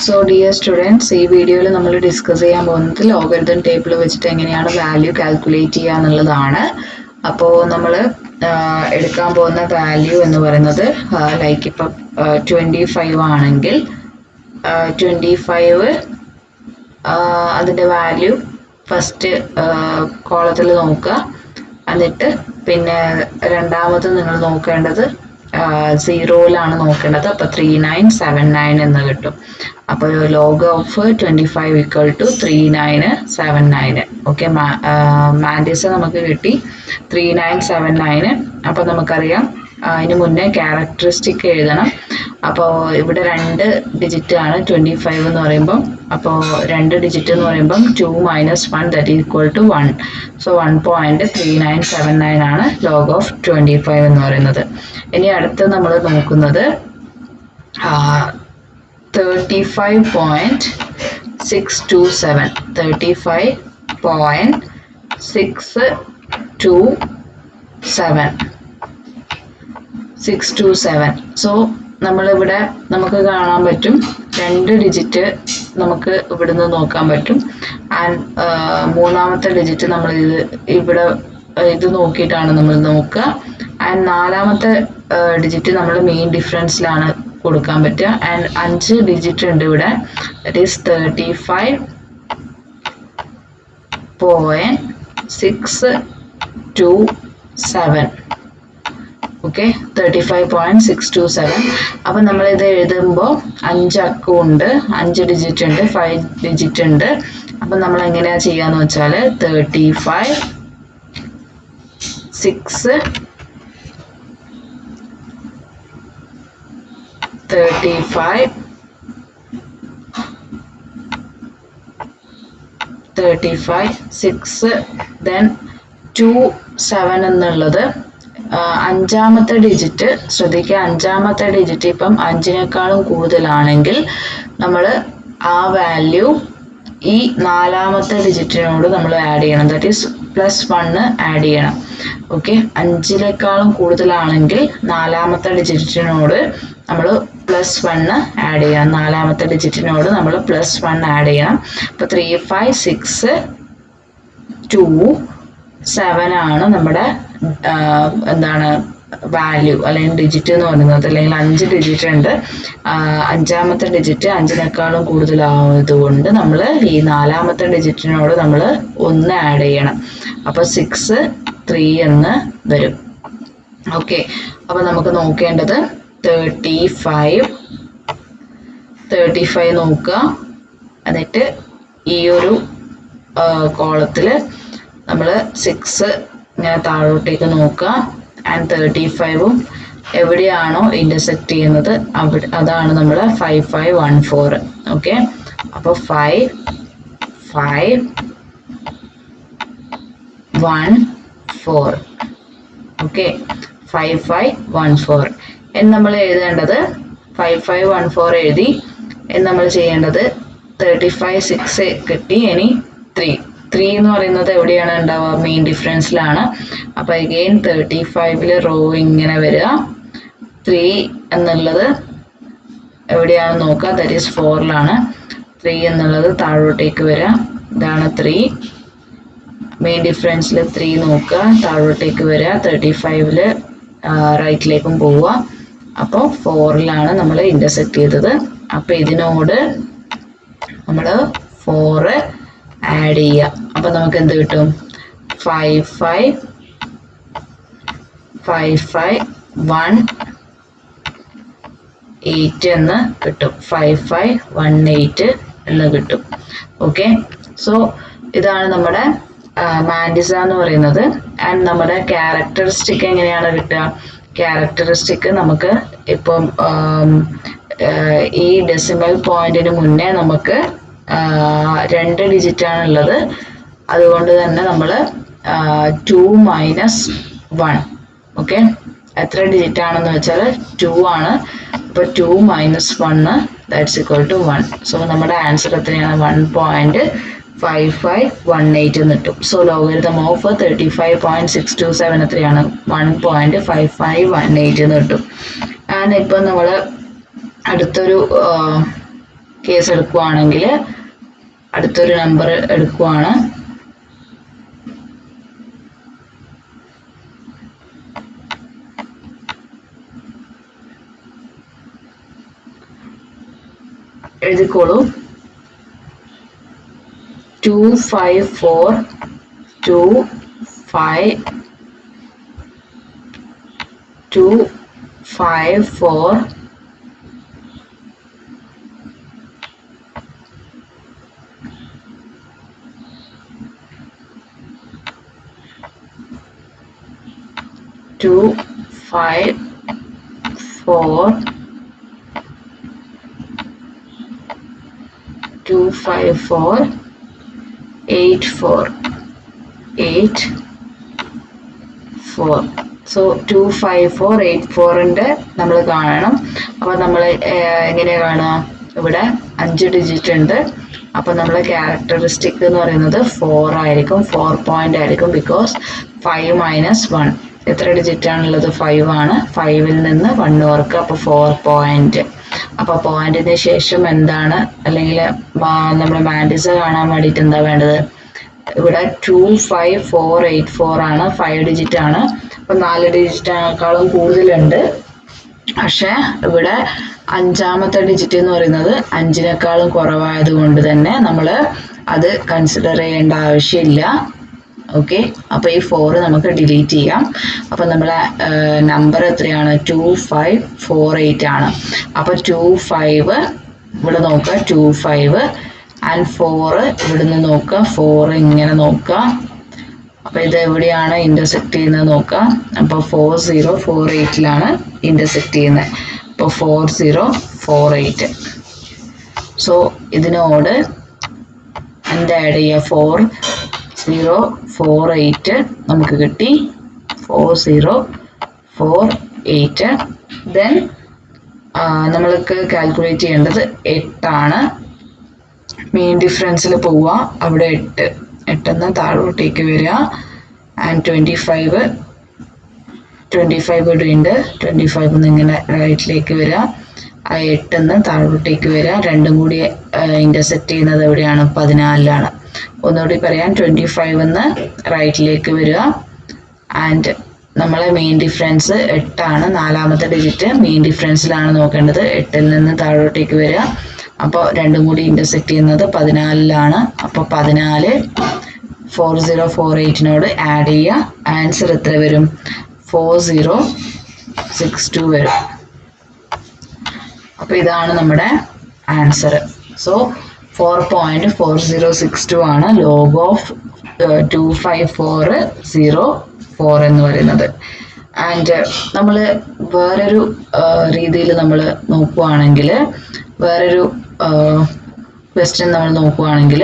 So dear students, ഈ വീഡിയോയിൽ നമ്മൾ ഡിസ്കസ് ചെയ്യാൻ പോകുന്നത് ലോഗരിതം ടേബിൾ വെച്ചിട്ട് എങ്ങനെയാണ് വാല്യൂ കാൽക്കുലേറ്റ് ചെയ്യുക എന്നുള്ളതാണ്. അപ്പോൾ നമ്മൾ എടുക്കാൻ പോകുന്ന വാല്യൂ എന്ന് പറയുന്നത് ലൈക്ക് ഇപ്പം 25 ആണെങ്കിൽ 25 അതിൻ്റെ വാല്യൂ ഫസ്റ്റ് കോളത്തിൽ നോക്കുക. എന്നിട്ട് പിന്നെ രണ്ടാമത് നിങ്ങൾ നോക്കേണ്ടത് സീറോയിലാണ് നോക്കേണ്ടത്. അപ്പോൾ 3979 എന്ന് കിട്ടും. അപ്പോൾ log of 25 equal to 3979. Okay, mantissa നമുക്ക് കിട്ടി 3979. അപ്പോൾ നമുക്കറിയാം അതിന് മുന്നേ ക്യാരക്ടറിസ്റ്റിക് എഴുതണം. അപ്പോൾ ഇവിടെ 2 ഡിജിറ്റ് ആണ് 25 എന്ന് പറയുമ്പം. അപ്പോൾ 2 ഡിജിറ്റ് എന്ന് പറയുമ്പം 2 - 1 ദാറ്റ് ഈക്വൽ ടു 1. സോ 1.3979 ആണ് ലോഗ് ഓഫ് 25 എന്ന് പറയുന്നത്. ഇനി അടുത്ത് നമ്മൾ നോക്കുന്നത് 35.627. 627. സോ നമ്മളിവിടെ നമുക്ക് കാണാൻ പറ്റും 2 ഡിജിറ്റ് നമുക്ക് ഇവിടുന്ന് നോക്കാൻ പറ്റും. ആൻഡ് മൂന്നാമത്തെ ഡിജിറ്റ് നമ്മൾ ഇവിടെ ഇത് നോക്കിയിട്ടാണ് നമ്മൾ നോക്കുക. ആൻഡ് നാലാമത്തെ ഡിജിറ്റ് നമ്മൾ മെയിൻ ഡിഫറൻസിലാണ് കൊടുക്കാൻ പറ്റുക. ആൻഡ് 5 ഡിജിറ്റ് ഉണ്ട് ഇവിടെ. That is 35.627. ഓക്കെ, 35.627. അപ്പം നമ്മളിത് എഴുതുമ്പോൾ 5 അക്കം ഉണ്ട്, 5 ഡിജിറ്റ് ഉണ്ട്, 5 ഡിജിറ്റ് ഉണ്ട്. അപ്പം നമ്മൾ എങ്ങനെയാ ചെയ്യാന്ന് വെച്ചാൽ 35 6 then 27 എന്നുള്ളത് അഞ്ചാമത്തെ ഡിജിറ്റ്. ശ്രദ്ധിക്കുക, അഞ്ചാമത്തെ ഡിജിറ്റ് ഇപ്പം 5നേക്കാളും കൂടുതലാണെങ്കിൽ നമ്മൾ ആ വാല്യൂ ഈ നാലാമത്തെ ഡിജിറ്റിനോട് നമ്മൾ ആഡ് ചെയ്യണം. ദാറ്റ് ഈസ് +1 ആഡ് ചെയ്യണം. ഓക്കെ, 5നേക്കാളും കൂടുതലാണെങ്കിൽ നാലാമത്തെ ഡിജിറ്റിനോട് നമ്മൾ +1 ആഡ് ചെയ്യണം. നാലാമത്തെ ഡിജിറ്റിനോട് നമ്മൾ +1 ആഡ് ചെയ്യണം. അപ്പോൾ 35.627 ആണ് നമ്മുടെ എന്താണ് വാല്യൂ അല്ലെങ്കിൽ ഡിജിറ്റ് എന്ന് പറയുന്നത്. അല്ലെങ്കിൽ 5 ഡിജിറ്റ് ഉണ്ട്. അഞ്ചാമത്തെ ഡിജിറ്റ് 5നേക്കാളും കൂടുതലായതുകൊണ്ട് നമ്മൾ ഈ നാലാമത്തെ ഡിജിറ്റിനോട് നമ്മൾ 1 ആഡ് ചെയ്യണം. അപ്പോൾ 63 എന്ന് വരും. ഓക്കെ, അപ്പോൾ നമുക്ക് നോക്കേണ്ടത് 35 നോക്കുക. എന്നിട്ട് ഈ ഒരു കോളത്തിൽ നമ്മൾ 6 ഇങ്ങനെ താഴോട്ടേക്ക് നോക്കുക. ആൻഡ് 35ഉം എവിടെയാണോ ഇൻ്റർസെക്റ്റ് ചെയ്യുന്നത് അതാണ് നമ്മൾ 5514. ഓക്കെ, അപ്പോൾ 5514. ഓക്കെ, 5514 എന്ന് നമ്മൾ എഴുതേണ്ടത് 5514 എഴുതി. എന്ന് നമ്മൾ ചെയ്യേണ്ടത് 35.6 കിട്ടി. ഇനി 3 എന്ന് പറയുന്നത് എവിടെയാണ് ഉണ്ടാവുക? മെയിൻ ഡിഫറൻസിലാണ്. അപ്പോൾ അഗെയിൻ 35 റോ ഇങ്ങനെ വരിക. 3 എന്നുള്ളത് എവിടെയാണ് നോക്കുക? That is 4ലാണ്. 3 എന്നുള്ളത് താഴോട്ടേക്ക് വരിക. ഇതാണ് 3. മെയിൻ ഡിഫറൻസിൽ 3 നോക്കുക, താഴോട്ടേക്ക് വരിക. 35 റൈറ്റിലേക്കും പോവുക. അപ്പോൾ 4ലാണ് നമ്മൾ ഇൻ്റർസെക്റ്റ് ചെയ്തത്. അപ്പോൾ ഇതിനോട് നമ്മൾ 4 ആഡ് ചെയ്യുക. അപ്പം നമുക്ക് എന്ത് കിട്ടും? 5518 എന്ന് കിട്ടും. 5518 എന്ന് കിട്ടും. ഓക്കെ, സോ ഇതാണ് നമ്മുടെ മാൻഡിസ എന്ന് പറയുന്നത്. ആൻഡ് നമ്മുടെ ക്യാരക്ടറിസ്റ്റിക് എങ്ങനെയാണ് കിട്ടുക? ക്യാരക്ടറിസ്റ്റിക് നമുക്ക് ഇപ്പം ഈ ഡെസിമൽ പോയിന്റിന് മുന്നേ നമുക്ക് 2 ഡിജിറ്റ് ആണുള്ളത്. അതുകൊണ്ട് തന്നെ നമ്മൾ 2 - 1. ഓക്കെ, എത്ര ഡിജിറ്റ് ആണെന്ന് വെച്ചാൽ 2 ആണ്. അപ്പോൾ 2 - 1 ദാറ്റ്സ് ഈക്വൽ ടു 1. സോ നമ്മുടെ ആൻസർ എത്രയാണ്? 1.5518 എന്ന് കിട്ടും. സോ ലോഗരിതം ഓഫ് 35.627 എത്രയാണ്? 1.5518 എന്ന് കിട്ടും. ആൻഡ് ഇപ്പം നമ്മൾ അടുത്തൊരു കേസ് എടുക്കുവാണെങ്കിൽ അടുത്തൊരു നമ്പർ എടുക്കുവാണ്. എഴുതിക്കോളൂ. 254 8484. സോ 25484 നമ്മൾ കാണണം. അപ്പൊ നമ്മൾ എങ്ങനെയാ കാണുക? ഇവിടെ 5 ഡിജിറ്റ് ഉണ്ട്. അപ്പൊ നമ്മളെ ക്യാരക്ടറിസ്റ്റിക് എന്ന് പറയുന്നത് 4 ആയിരിക്കും. 4 പോയിന്റ് ആയിരിക്കും. ബിക്കോസ് 5 മൈനസ് 1 എത്ര ഡിജിറ്റ് ആണുള്ളത്? 5 ആണ്. 5ൽ നിന്ന് 1 ഓർക്കുക. അപ്പൊ 4 പോയിന്റ്. അപ്പൊ പോയിന്റിന് ശേഷം എന്താണ്, അല്ലെങ്കിൽ നമ്മുടെ മാൻഡിസ് കാണാൻ വേണ്ടിയിട്ട് എന്താ വേണ്ടത്? ഇവിടെ 25484 ആണ്. 5 ഡിജിറ്റ് ആണ്. അപ്പൊ 4 ഡിജിറ്റിനേക്കാളും കൂടുതലുണ്ട്. പക്ഷെ ഇവിടെ 5ാമത്തെ ഡിജിറ്റ് എന്ന് പറയുന്നത് 5നേക്കാളും കുറവായത് കൊണ്ട് തന്നെ നമ്മൾ അത് കൺസിഡർ ചെയ്യേണ്ട ആവശ്യമില്ല. ഓക്കെ, അപ്പൊ ഈ 4 നമുക്ക് ഡിലീറ്റ് ചെയ്യാം. അപ്പൊ നമ്മളെ നമ്പർ എത്രയാണ്? 2548 ആണ്. അപ്പൊ 25 ഇവിടെ നോക്കുക, 25 ആൻഡ് 4 ഇവിടുന്ന് നോക്കുക, 4 ഇങ്ങനെ നോക്കുക. അപ്പൊ ഇത് എവിടെയാണ് ഇന്റർസെക്ട് ചെയ്യുന്നത് നോക്കുക. അപ്പൊ 4048ലാണ് ഇന്റർസെക്ട് ചെയ്യുന്നത്. അപ്പൊ 4048. സോ ഇതിനോട് എന്താ ആഡ് ചെയ്യുക? 4048 നമുക്ക് കിട്ടി. 4048. ദെൻ നമ്മൾക്ക് കാൽക്കുലേറ്റ് ചെയ്യേണ്ടത് 8 ആണ്. മെയിൻ ഡിഫറൻസിൽ പോവുക. അവിടെ 8 എന്ന് താഴോട്ടേക്ക് വരിക. ആൻഡ് 25 ഇവിടെയുണ്ട്. 25 ഇങ്ങനെ റൈറ്റിലേക്ക് വരിക. ആ 8 എന്ന് താഴോട്ടേക്ക് വരിക. രണ്ടും കൂടി ഇന്റർസെക്ട് ചെയ്യുന്നത് എവിടെയാണ്? 14ലാണ്. ഒന്നുകൂടി പറയാം, 25 എന്ന് റൈറ്റിലേക്ക് വരിക. ആൻഡ് നമ്മളെ മെയിൻ ഡിഫറൻസ് 8 ആണ്. 4ാമത്തെ ഡിജിറ്റ് മെയിൻ ഡിഫറൻസിലാണ് നോക്കേണ്ടത്. 8ൽ നിന്ന് താഴോട്ടേക്ക് വരിക. അപ്പോൾ രണ്ടും കൂടി ഇന്റർസെക്ട് ചെയ്യുന്നത് 14ലാണ്. അപ്പോൾ 14 4048നോട് ആഡ് ചെയ്യുക. ആൻസർ എത്ര വരും? 4062 വരും. അപ്പൊ ഇതാണ് നമ്മുടെ ആൻസർ. സോ 4.4062 ആണ് ലോഗ് ഓഫ് 25404 എന്ന് പറയുന്നത്. ആൻഡ് നമ്മൾ വേറൊരു രീതിയിൽ നമ്മൾ നോക്കുവാണെങ്കിൽ, വേറൊരു ക്വസ്റ്റ്യൻ നമ്മൾ നോക്കുവാണെങ്കിൽ,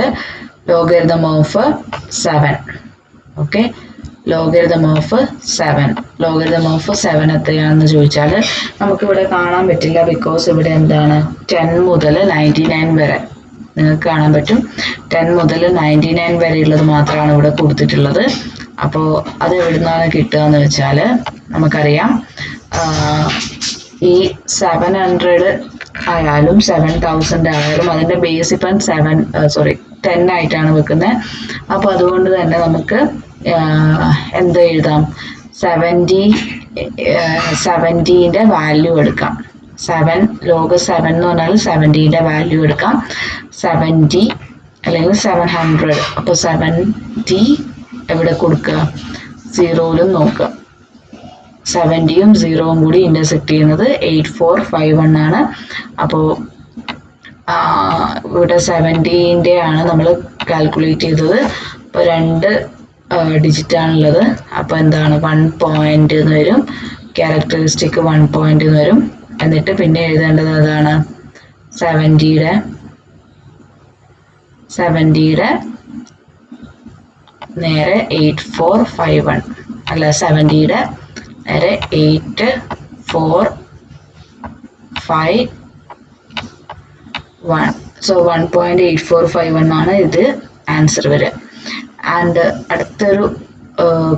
logarithm of 7. Okay, logarithm of 7. Logarithm of 7 എത്രയാണെന്ന് ചോദിച്ചാൽ നമുക്കിവിടെ കാണാൻ പറ്റില്ല. ബിക്കോസ് ഇവിടെ എന്താണ്? 10 മുതൽ 99 വരെ നിങ്ങൾക്ക് കാണാൻ പറ്റും. 10 മുതൽ 99 വരെയുള്ളത് മാത്രമാണ് ഇവിടെ കൊടുത്തിട്ടുള്ളത്. അപ്പോൾ അത് എവിടുന്നാണ് കിട്ടുക എന്ന് വെച്ചാൽ നമുക്കറിയാം, ഈ 700 ആയാലും 7000 ആയാലും അതിന്റെ ബേസ് ഇപ്പം 10 ആയിട്ടാണ് വെക്കുന്നത്. അപ്പൊ അതുകൊണ്ട് തന്നെ നമുക്ക് എന്ത് എഴുതാം? 70ന്റെ വാല്യൂ എടുക്കാം. 7 ലോഗ് 7 എന്ന് പറഞ്ഞാൽ 70ന്റെ വാല്യൂ എടുക്കാം. 70 അല്ലെങ്കിൽ 700. അപ്പൊ 70 എവിടെ കൊടുക്കുക? 0യിലും നോക്കുക. 70യും 0യും കൂടി ഇന്റർസെക്ട് ചെയ്യുന്നത് 8451 ആണ്. അപ്പോൾ ഇവിടെ 70ന്റെ ആണ് നമ്മൾ കാൽക്കുലേറ്റ് ചെയ്തത്. അപ്പോൾ 2 ഡിജിറ്റ് ആണുള്ളത്. അപ്പോൾ എന്താണ്? 1 പോയിന്റ് എന്ന് വരും. ക്യാരക്ടറിസ്റ്റിക് 1 പോയിന്റ് എന്ന് വരും. എന്നിട്ട് പിന്നെ എഴുതേണ്ടത് അതാണ് 70യുടെ നേരെ 8451 അല്ല, 70യുടെ നേരെ 8451. സോ 1.8451 ആണ് ഇത് ആൻസർ വരിക. ആൻഡ് അടുത്തൊരു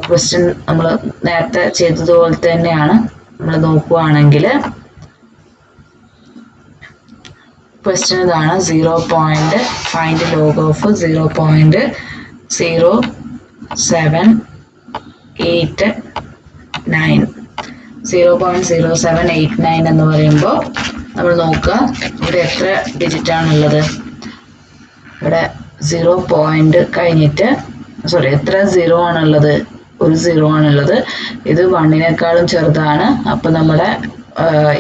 ക്വസ്റ്റ്യൻ നമ്മൾ നേരത്തെ ചെയ്തതുപോലെ തന്നെയാണ്. നമ്മൾ നോക്കുകയാണെങ്കിൽ ക്വസ്റ്റ്യൻ ഇതാണ് 0. ഫൈൻഡ് ലോഗ് ഓഫ് 0.0789 0.0789 എന്ന് പറയുമ്പോൾ നമ്മൾ നോക്കുക ഇവിടെ എത്ര ഡിജിറ്റ് ആണുള്ളത്. ഇവിടെ 0 കഴിഞ്ഞിട്ട് എത്ര 0 ആണുള്ളത്, ഒരു 0 ആണുള്ളത്. ഇത് 1നേക്കാളും ചെറുതാണ്. അപ്പോൾ നമ്മുടെ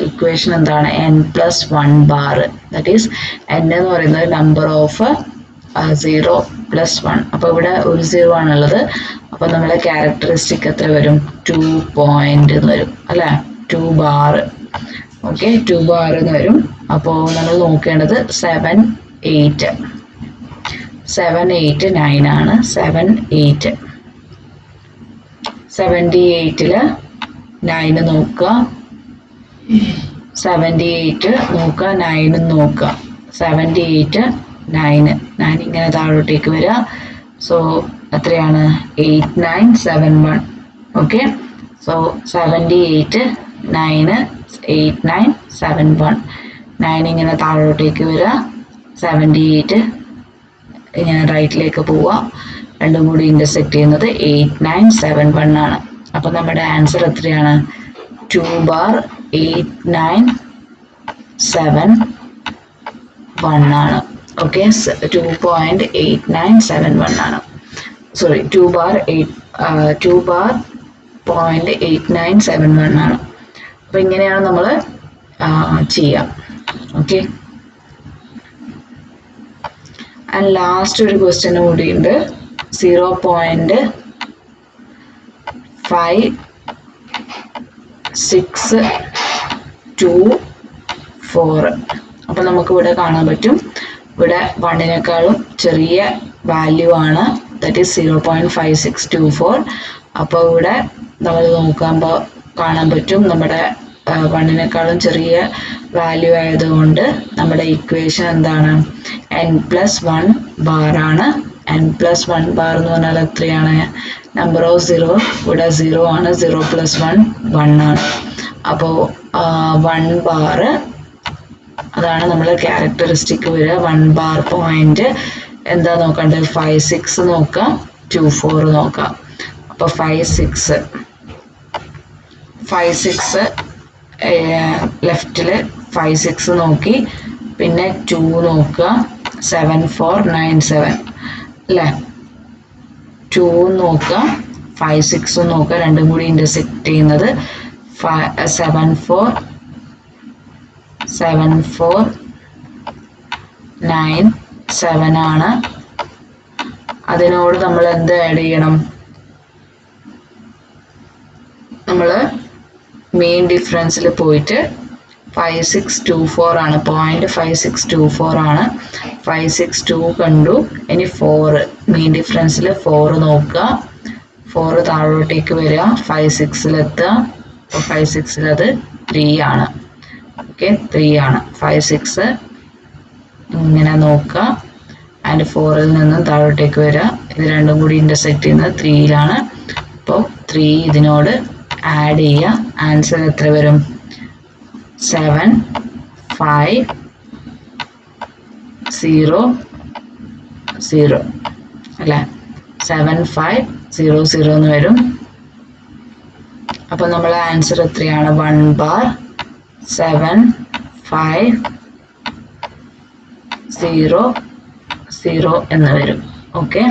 ഇക്വേഷൻ എന്താണ്, n+1 bar. That is n എന്ന് പറയുന്നത് നമ്പർ ഓഫ് 0+1. അപ്പോൾ ഇവിടെ ഒരു 0 ആണുള്ളത്. അപ്പോൾ നമ്മുടെ ക്യാരക്ടറിസ്റ്റിക് എത്ര വരും, 2 എന്ന് വരും അല്ലേ, 2 ബാർ. ഓക്കെ, 2 ബാർ എന്ന് വരും. അപ്പോൾ നമ്മൾ നോക്കേണ്ടത് 789 ആണ്. 78 9 നോക്കുക, 78 നോക്കുക, 9 നോക്കുക. 78 9 ഇങ്ങനെ താഴോട്ടേക്ക് വരിക. സോ എത്രയാണ്, 8971. Okay, so 78 9 8971. 9 ഇങ്ങനെ താഴോട്ടേക്ക് വരിക, 78 ഇങ്ങനെ റൈറ്റിലേക്ക് പോവുക. രണ്ടും കൂടി ഇന്റർസെക്ട് ചെയ്യുന്നത് 8971 ആണ്. അപ്പൊ നമ്മുടെ ആൻസർ എത്രയാണ്, 2 ബാർ 8971 ആണ്. ഓക്കെ, 2.8971 ആണ്. സോറി, 2 ബാർ 0.8971 ആണ്. അപ്പൊ ഇങ്ങനെയാണ് നമ്മൾ ചെയ്യാം. ഓക്കെ, ആൻഡ് ലാസ്റ്റ് ഒരു ക്വസ്റ്റ്യൻ കൂടി ഉണ്ട്, 0.5624. അപ്പൊ നമുക്ക് ഇവിടെ കാണാൻ പറ്റും, ഇവിടെ 1നേക്കാളും ചെറിയ വാല്യൂ ആണ്, ദാറ്റ് ഈസ് 0.5624. അപ്പോൾ ഇവിടെ നമ്മൾ നോക്കുമ്പോൾ കാണാൻ പറ്റും നമ്മുടെ 1നേക്കാളും ചെറിയ വാല്യൂ ആയതുകൊണ്ട് നമ്മുടെ ഇക്വേഷൻ എന്താണ്, n+1 ബാർ ആണ്. n+1 ബാർ എന്ന് പറഞ്ഞാൽ എത്രയാണ്, നമ്പർ ഓഫ് 0 ഇവിടെ 0 ആണ്, 0+1 1 ആണ്. അപ്പോൾ 1 ബാർ അതാണ് നമ്മൾ ക്യാരക്ടറിസ്റ്റിക് വരിക. 1 ബാർ പോയിന്റ് എന്താ നോക്കേണ്ടത്, 56 നോക്കാം, 24 നോക്കാം. അപ്പോൾ 56 ലെഫ്റ്റില് 56 നോക്കി, പിന്നെ 2 നോക്കുക, 7497 അല്ലേ, 2 നോക്കുക, 56 നോക്കുക. രണ്ടും കൂടി ഇന്റർസെക്ട് ചെയ്യുന്നത് 7497 ആണ്. അതിനോട് നമ്മൾ എന്ത് ആഡ് ചെയ്യണം, നമ്മൾ മെയിൻ ഡിഫറൻസിൽ പോയിട്ട് 5624 ആണ്, 0.5624 ആണ്. 562 കണ്ടു. ഇനി 4 മെയിൻ ഡിഫറൻസിൽ 4 നോക്കുക, 4 താഴോട്ടേക്ക് വരിക, 56-ലെത്തുക. അപ്പോൾ 56-ൽ അത് 3 ആണ്. ഓക്കെ, 3 ആണ്. 56 ഇങ്ങനെ നോക്കുക, ആൻഡ് 4-ൽ നിന്നും താഴോട്ടേക്ക് വരിക. ഇത് രണ്ടും കൂടി ഇന്റർസെക്ട് ചെയ്യുന്നത് 3-ലാണ്. അപ്പോൾ 3 ഇതിനോട് ആഡ് ചെയ്യുക. ആൻസർ എത്ര വരും, 7500 അല്ലേ, 7500 എന്ന് വരും. അപ്പോൾ നമ്മളെ ആൻസർ എത്രയാണ്, 1 ബാർ 7500 എന്ന് വരും. ഓക്കെ.